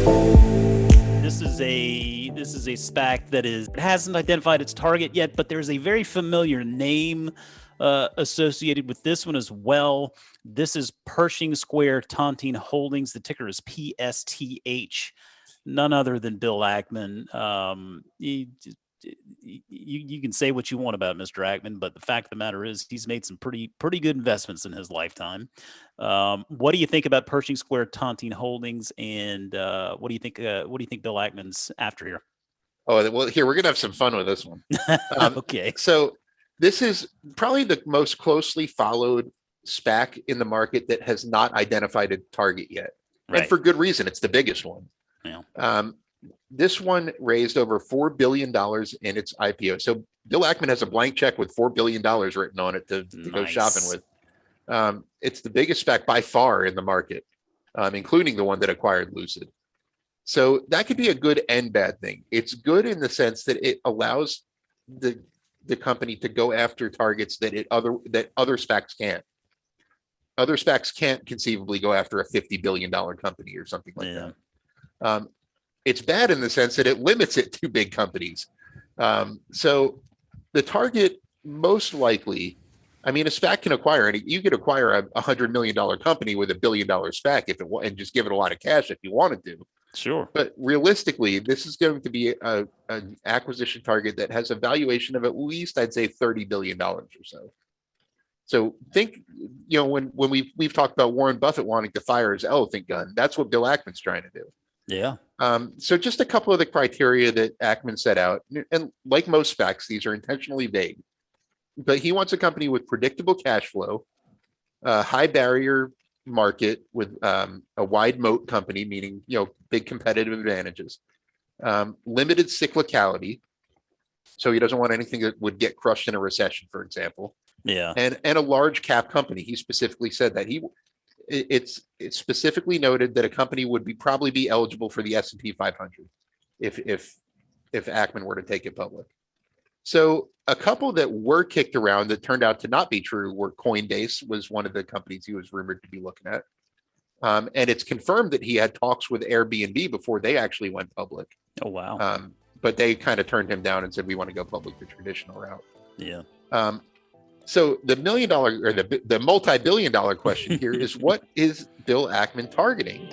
This is a SPAC that it hasn't identified its target yet, but there's a very familiar name associated with this one as well. This is Pershing Square Tontine Holdings. The ticker is PSTH. None other than Bill Ackman. You can say what you want about Mr. Ackman, but the fact of the matter is he's made some pretty good investments in his lifetime. What do you think about Pershing Square Tontine Holdings, and what do you think? What do you think Bill Ackman's after here? Oh, well, here, we're going to have some fun with this one. Okay. So this is probably the most closely followed SPAC in the market that has not identified a target yet. Right. And for good reason. It's the biggest one. Yeah. This one raised over $4 billion in its IPO. So Bill Ackman has a blank check with $4 billion written on it to go shopping with. It's the biggest SPAC by far in the market, including the one that acquired Lucid. So that could be a good and bad thing. It's good in the sense that it allows the company to go after targets that other SPACs can't. Other SPACs can't conceivably go after a $50 billion company or something like that. It's bad in the sense that it limits it to big companies. So the target most likely, I mean, a SPAC can acquire, and you could acquire a $100 million company with $1 billion SPAC and just give it a lot of cash if you wanted to. Sure. But realistically, this is going to be an acquisition target that has a valuation of at least, I'd say, $30 billion or so. So think, when we've talked about Warren Buffett wanting to fire his elephant gun, that's what Bill Ackman's trying to do. Yeah. So just a couple of the criteria that Ackman set out, and like most SPACs, these are intentionally vague, but he wants a company with predictable cash flow, high barrier market with a wide moat company, meaning, big competitive advantages, limited cyclicality. So he doesn't want anything that would get crushed in a recession, for example. Yeah. And a large cap company. He specifically said that it's specifically noted that a company would probably be eligible for the S&P 500 if Ackman were to take it public. So a couple that were kicked around that turned out to not be true were Coinbase was one of the companies he was rumored to be looking at. And it's confirmed that he had talks with Airbnb before they actually went public. Oh, wow. But they kind of turned him down and said, we want to go public the traditional route. Yeah. So the $1 million or the multi-billion-dollar question here is, what is Bill Ackman targeting?